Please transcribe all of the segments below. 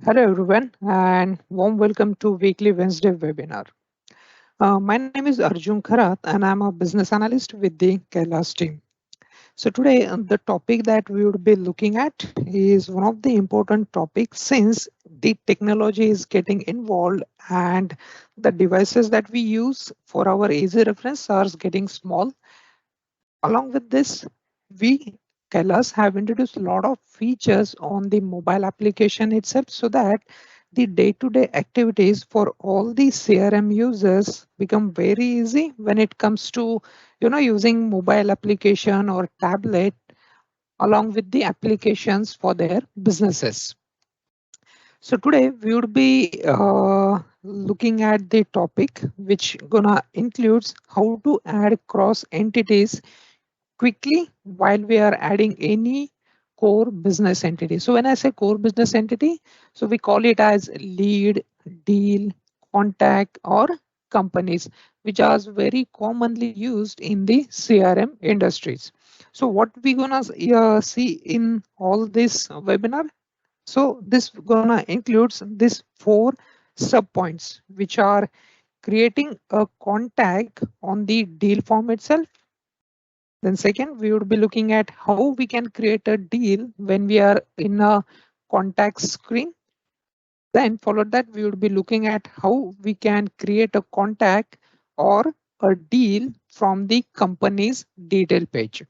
Hello everyone and warm welcome to weekly Wednesday webinar. My name is Arjun Kharat and I'm a business analyst with the Kylas team. So today the topic that we would be looking at is one of the important topics since the technology is getting involved and the devices that we use for our easy reference are getting small. Along with this, we Kailas have introduced a lot of features on the mobile application itself so that the day-to-day activities for all the CRM users become very easy when it comes to using mobile application or tablet along with the applications for their businesses. So today we would be looking at the topic which gonna includes how to add cross entities quickly while we are adding any core business entity. So when I say core business entity, so we call it as lead, deal, contact, or companies, which are very commonly used in the CRM industries. So what we gonna see in all this webinar? So this gonna includes these four sub points, which are creating a contact on the deal form itself. Then second, we would be looking at how we can create a deal when we are in a contact screen. Then followed that, we would be looking at how we can create a contact or a deal from the company's detail page.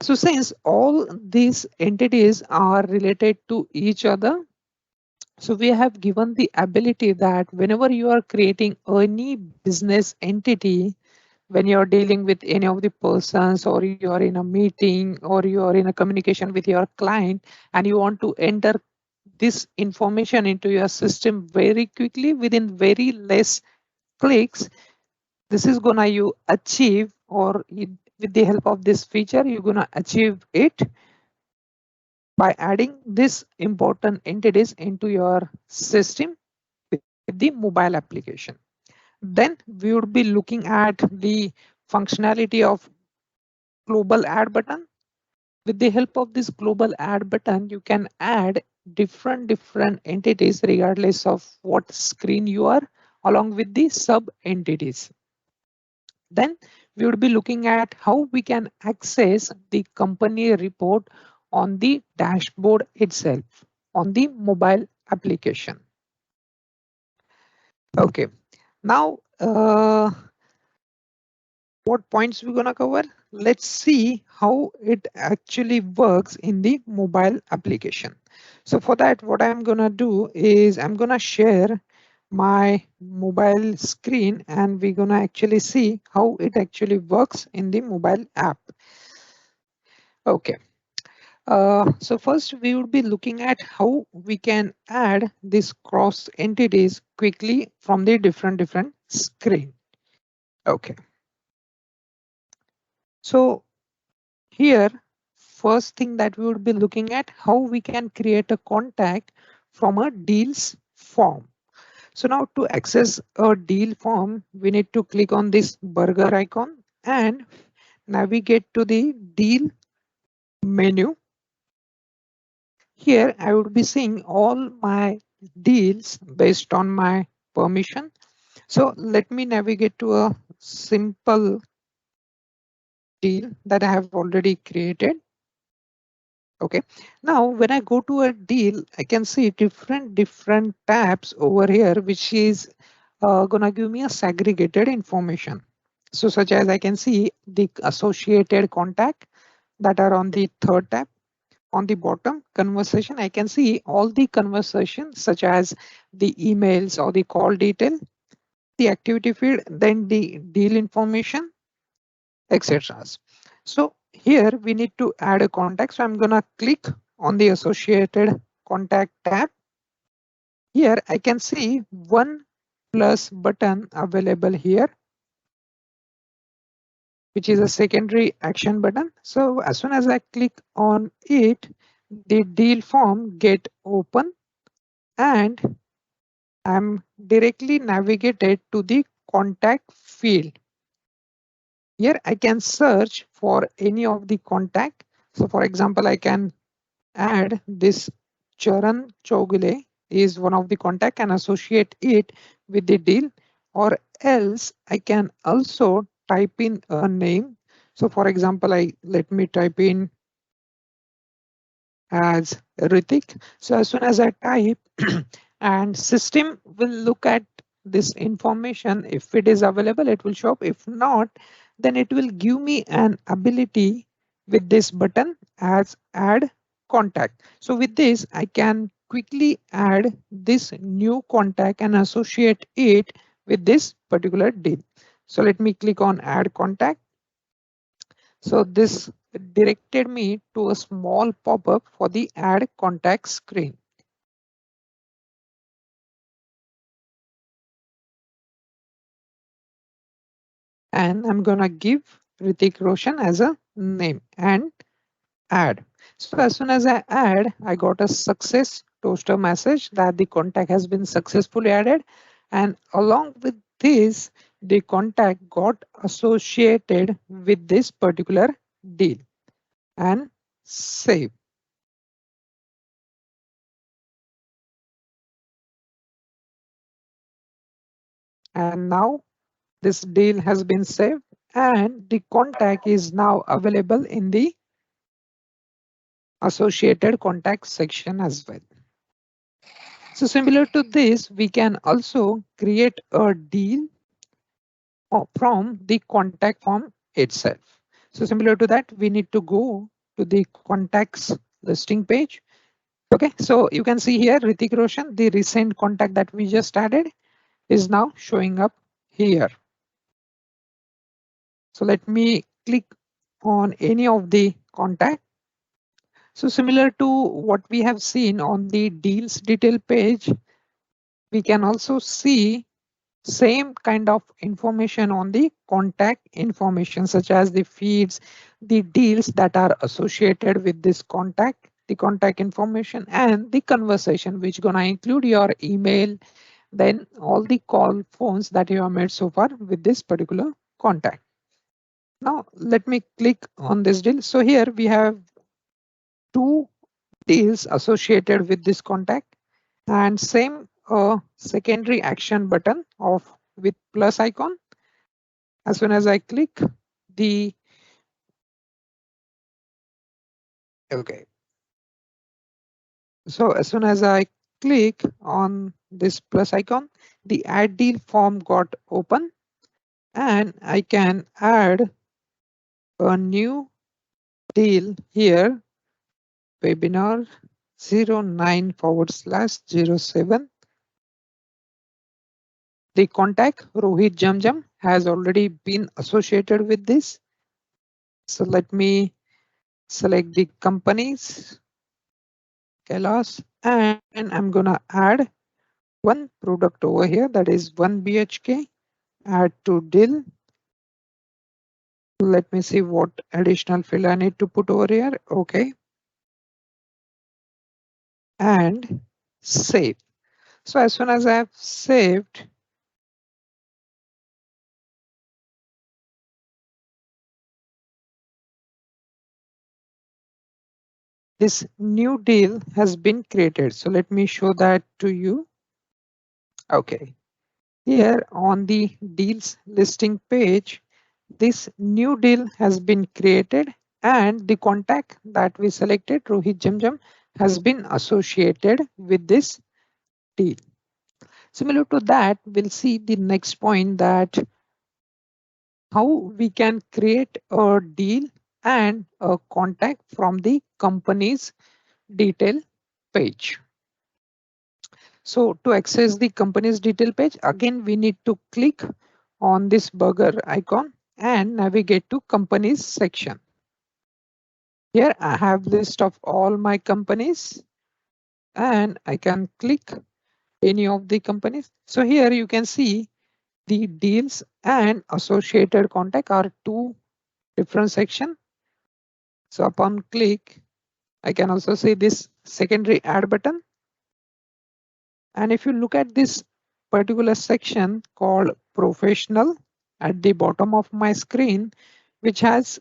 So since all these entities are related to each other, so we have given the ability that whenever you are creating any business entity, when you're dealing with any of the persons or you're in a meeting or you're in a communication with your client and you want to enter this information into your system very quickly within very less clicks, this is gonna you achieve with the help of this feature you're gonna achieve it by adding this important entities into your system with the mobile application. Then we would be looking at the functionality of global add button. With the help of this global add button, you can add different entities regardless of what screen you are along with the sub entities. Then we would be looking at how we can access the company report on the dashboard itself on the mobile application. Okay, now what points we're gonna cover? Let's see how it actually works in the mobile application. So for that, what I'm gonna do is I'm gonna share my mobile screen and we're gonna actually see how it actually works in the mobile app. Okay. So first we would be looking at how we can add these cross entities quickly from the different screen. Okay. So here, first thing that we would be looking at how we can create a contact from a deals form. So now to access a deal form, we need to click on this burger icon and navigate to the deal menu. Here I would be seeing all my deals based on my permission. So let me navigate to a simple deal that I have already created. Okay, now when I go to a deal, I can see different tabs over here, which is gonna give me a segregated information. So such as I can see the associated contact that are on the third tab. On the bottom conversation, I can see all the conversations such as the emails or the call detail, the activity feed, then the deal information, etc. So here we need to add a contact. So I'm gonna click on the associated contact tab. Here I can see one plus button available here, which is a secondary action button. So as soon as I click on it, the deal form get open and I'm directly navigated to the contact field. Here I can search for any of the contact. So for example, I can add this Charan Chougule is one of the contact and associate it with the deal, or else I can also type in a name. So for example, let me type in as Ritik. So as soon as I type and system will look at this information. If it is available, it will show up. If not, then it will give me an ability with this button as add contact. So with this, I can quickly add this new contact and associate it with this particular deal. So let me click on add contact. So this directed me to a small pop-up for the add contact screen. And I'm gonna give Ritik Roshan as a name and add. So as soon as I add, I got a success toaster message that the contact has been successfully added. And along with this, the contact got associated with this particular deal and save. And now this deal has been saved and the contact is now available in the associated contact section as well. So similar to this, we can also create a deal from the contact form itself. So similar to that, we need to go to the contacts listing page. Okay, so you can see here Ritik Roshan, the recent contact that we just added is now showing up here. So let me click on any of the contact. So similar to what we have seen on the deals detail page, we can also see same kind of information on the contact information, such as the feeds, the deals that are associated with this contact, the contact information and the conversation, which gonna include your email, then all the call phones that you have made so far with this particular contact. Now let me click on this deal. So here we have two deals associated with this contact and same secondary action button of with plus icon. As soon as I click the okay, so as soon as I click on this plus icon, the add deal form got open and I can add a new deal here, webinar 09/07. The contact Rohit Jamjam has already been associated with this. So let me select the companies, Kylas, and I'm gonna add one product over here, that is 1 BHK, add to deal. Let me see what additional field I need to put over here. Okay. And save. So as soon as I have saved, this new deal has been created. So let me show that to you. Okay. Here on the deals listing page, this new deal has been created and the contact that we selected, Rohit Jamjam, has been associated with this deal. Similar to that, we'll see the next point, that how we can create a deal and a contact from the company's detail page. So to access the company's detail page, again, we need to click on this burger icon and navigate to companies section. Here I have list of all my companies and I can click any of the companies. So here you can see the deals and associated contact are two different sections. So upon click, I can also see this secondary add button. And if you look at this particular section called professional at the bottom of my screen, which has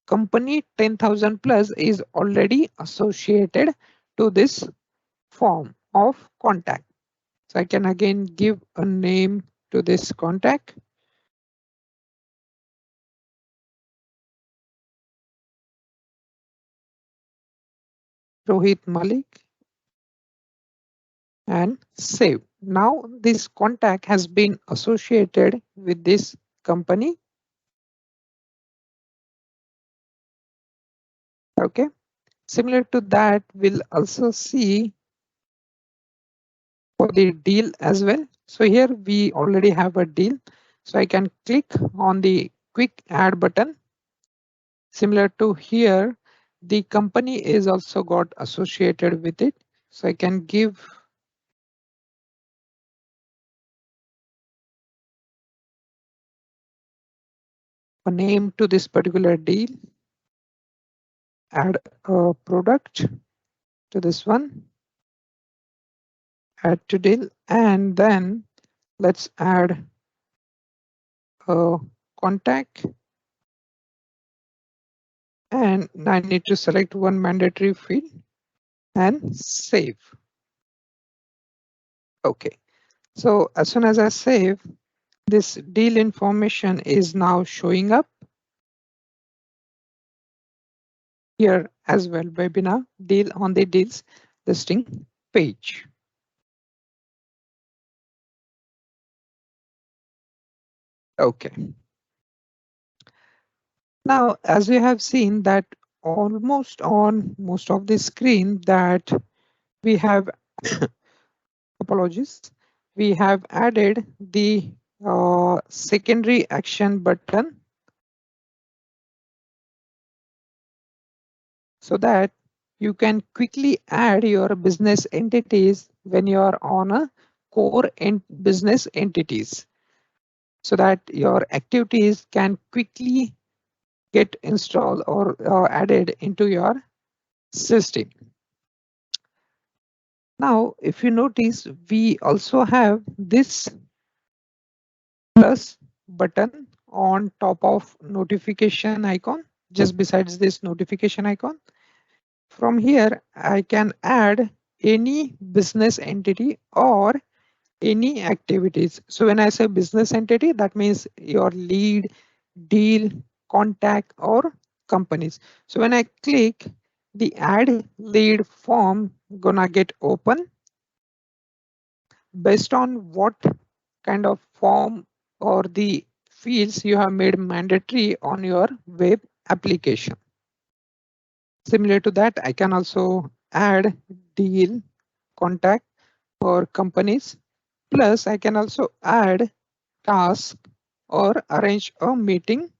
company 10,000 plus is already associated to this form of contact. So I can again give a name to this contact. Rohit Malik, and save. Now this contact has been associated with this company. Okay. Similar to that, we'll also see for the deal as well. So here we already have a deal. So I can click on the quick add button. Similar to here, the company is also got associated with it. So I can give a name to this particular deal, add a product to this one, add to deal, and then let's add a contact. And I need to select one mandatory field and save. Okay, so as soon as I save, this deal information is now showing up here as well, webinar deal on the deals listing page. Okay. Now, as we have seen that almost on most of the screen that we have, apologies, we have added the secondary action button so that you can quickly add your business entities when you are on a core business entities so that your activities can quickly get installed or added into your system. Now, if you notice, we also have this plus button on top of notification icon, just besides this notification icon. From here, I can add any business entity or any activities. So when I say business entity, that means your lead, deal, contact, or companies. So when I click the add lead form, gonna get open based on what kind of form or the fields you have made mandatory on your web application. Similar to that, I can also add deal, contact for companies. Plus, I can also add task or arrange a meeting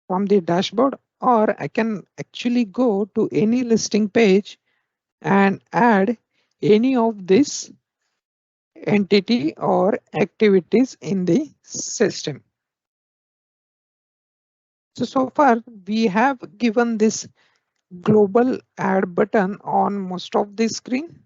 from the dashboard, or I can actually go to any listing page and add any of this entity or activities in the system. So far we have given this global add button on most of the screen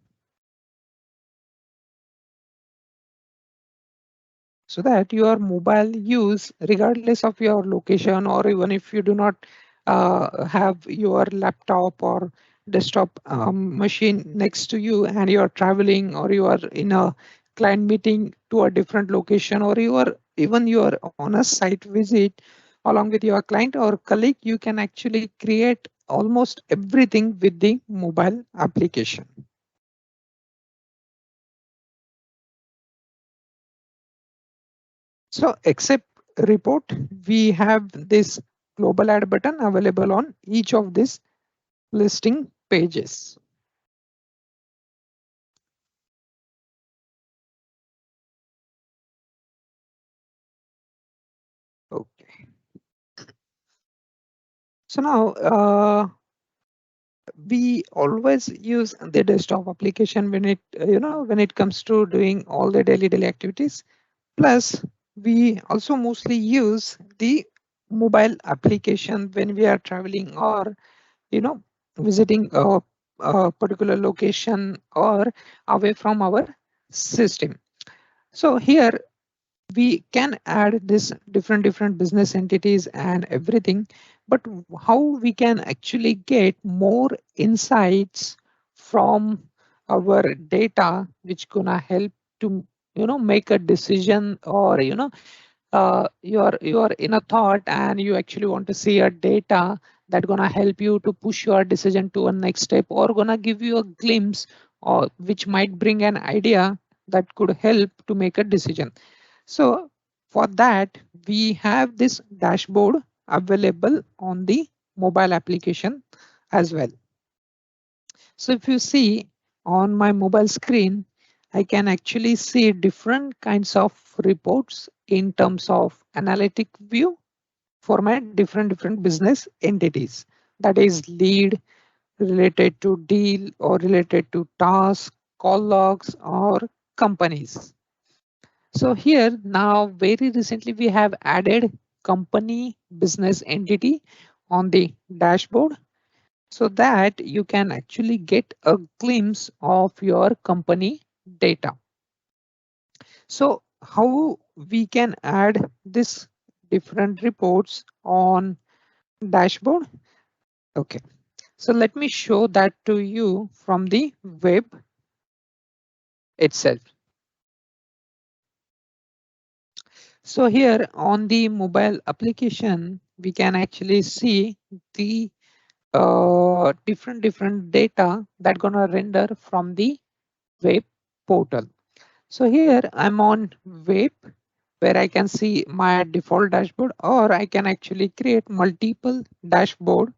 so that your mobile use, regardless of your location, or even if you do not have your laptop or desktop machine next to you and you are traveling or you are in a client meeting to a different location, or you are on a site visit along with your client or colleague, you can actually create almost everything with the mobile application. So except report, we have this global add button available on each of these listing pages. Okay. So now we always use the desktop application when it when it comes to doing all the daily activities. Plus, we also mostly use the mobile application when we are traveling or visiting a particular location or away from our system. So here we can add this different business entities and everything, but how we can actually get more insights from our data which gonna help to make a decision, or you're in a thought and you actually want to see a data that gonna help you to push your decision to a next step, or gonna give you a glimpse or which might bring an idea that could help to make a decision. So for that, we have this dashboard available on the mobile application as well. So if you see on my mobile screen, I can actually see different kinds of reports in terms of analytic view for my different business entities. That is lead, related to deal, or related to task, call logs, or companies. So here now very recently we have added company business entity on the dashboard, so that you can actually get a glimpse of your company data. So how we can add this different reports on dashboard? Okay, so let me show that to you from the web itself. So here on the mobile application, we can actually see the different data that gonna render from the web portal. So here I'm on web, where I can see my default dashboard, or I can actually create multiple dashboard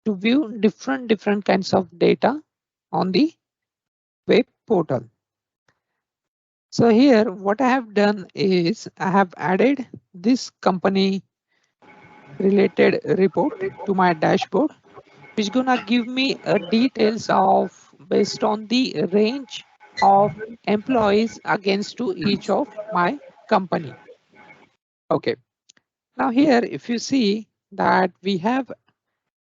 to view different kinds of data on the web portal. So here what I have done is I have added this company related report to my dashboard, which gonna give me details of based on the range of employees against to each of my company. Okay, now here if you see that we have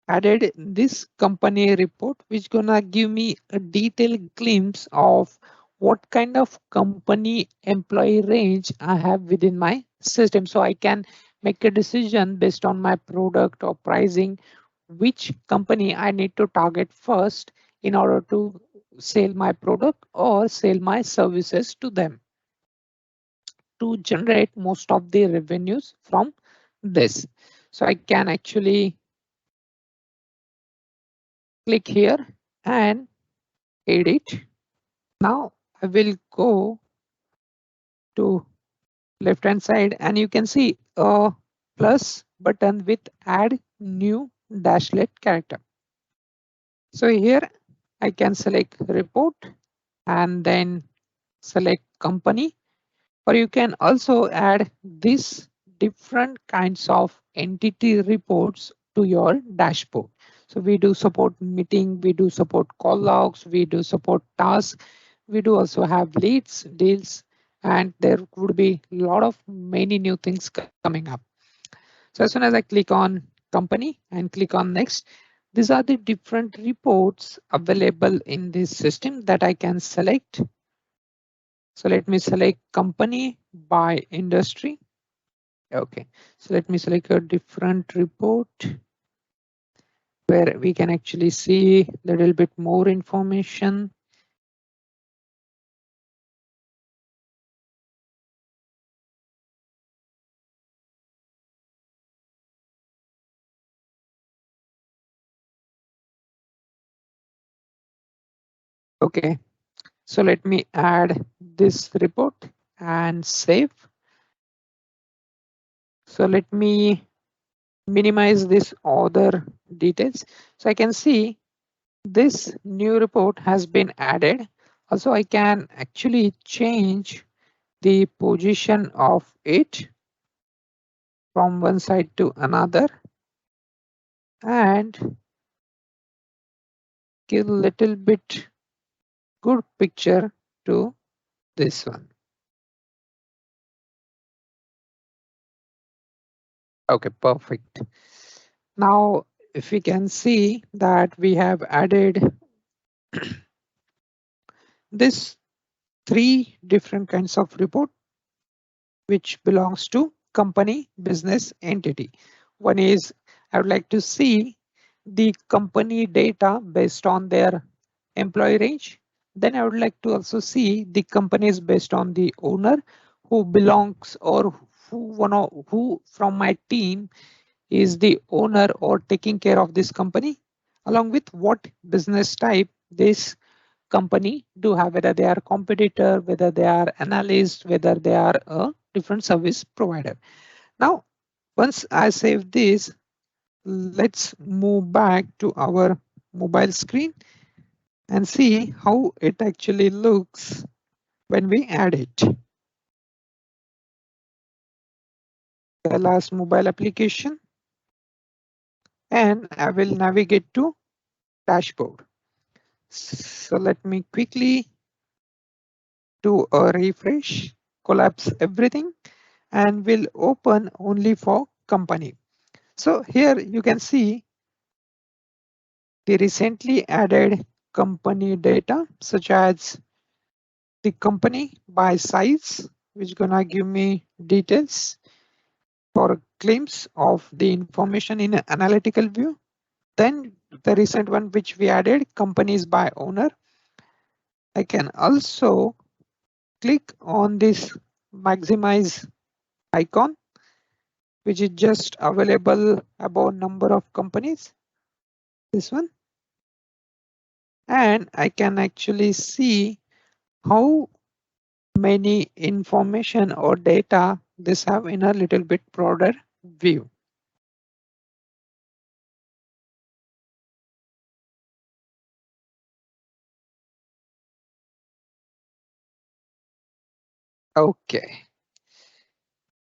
added this company report, which gonna give me a detailed glimpse of what kind of company employee range I have within my system, so I can make a decision based on my product or pricing which company I need to target first in order to sell my product or sell my services to them to generate most of the revenues from this. So I can actually click here and edit. Now I will go to left hand side and you can see a plus button with add new dashlet character. So here I can select report and then select company, or you can also add this different kinds of entity reports to your dashboard. So we do support meeting, we do support call logs, we do support tasks, we do also have leads, deals, and there would be a lot of many new things coming up. So as soon as I click on company and click on next, these are the different reports available in this system that I can select. So let me select company by industry. Okay, so let me select a different report where we can actually see a little bit more information. Okay, so let me add this report and save. So let me minimize this other details. So I can see this new report has been added. Also, I can actually change the position of it from one side to another and give a little bit good picture to this one. Okay, perfect. Now, if we can see that we have added this three different kinds of report which belongs to company business entity. One is I would like to see the company data based on their employee range. Then I would like to also see the companies based on the owner who belongs or who from my team is the owner or taking care of this company, along with what business type this company do have, whether they are competitor, whether they are analyst, whether they are a different service provider. Now, once I save this, let's move back to our mobile screen and see how it actually looks when we add it. Kylas mobile application, and I will navigate to dashboard. So let me quickly do a refresh, collapse everything, and will open only for company. So here you can see the recently added company data, such as the company by size, which gonna give me details for a glimpse of the information in an analytical view. Then the recent one which we added, companies by owner. I can also click on this maximize icon, which is just available about number of companies, this one. And I can actually see how many information or data this have in a little bit broader view. Okay.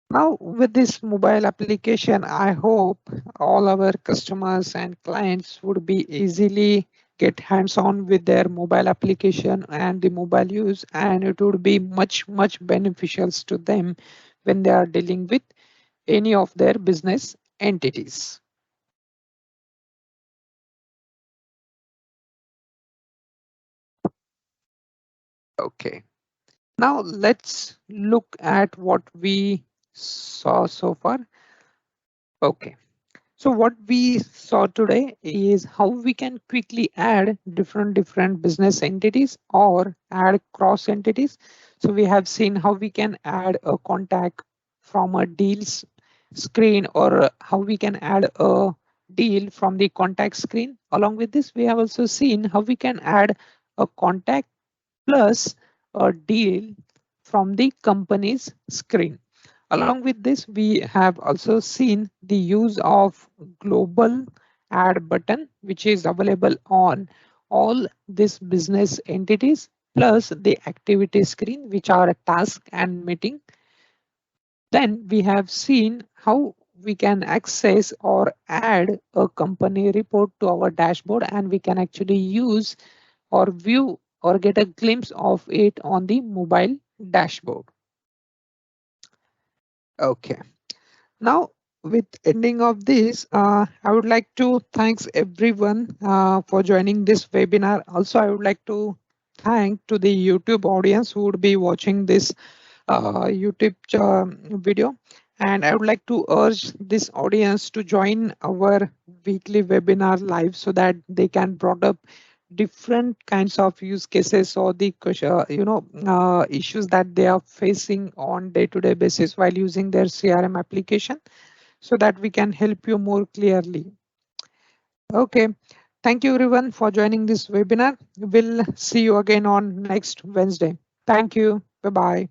Now with this mobile application, I hope all our customers and clients would be easily get hands-on with their mobile application and the mobile use, and it would be much beneficial to them when they are dealing with any of their business entities. Okay. Now let's look at what we saw so far. Okay. So what we saw today is how we can quickly add different business entities or add cross entities. So we have seen how we can add a contact from a deals screen, or how we can add a deal from the contact screen. Along with this, we have also seen how we can add a contact plus a deal from the company's screen. Along with this, we have also seen the use of global add button, which is available on all these business entities, plus the activity screen, which are a task and meeting. Then we have seen how we can access or add a company report to our dashboard, and we can actually use or view or get a glimpse of it on the mobile dashboard. Okay. Now, with ending of this, I would like to thanks everyone for joining this webinar. Also, I would like to thank to the YouTube audience who would be watching this YouTube video. And I would like to urge this audience to join our weekly webinar live so that they can brought up different kinds of use cases or the issues that they are facing on day-to-day basis while using their CRM application, so that we can help you more clearly. Okay, thank you everyone for joining this webinar. We'll see you again on next Wednesday. Thank you. Bye-bye.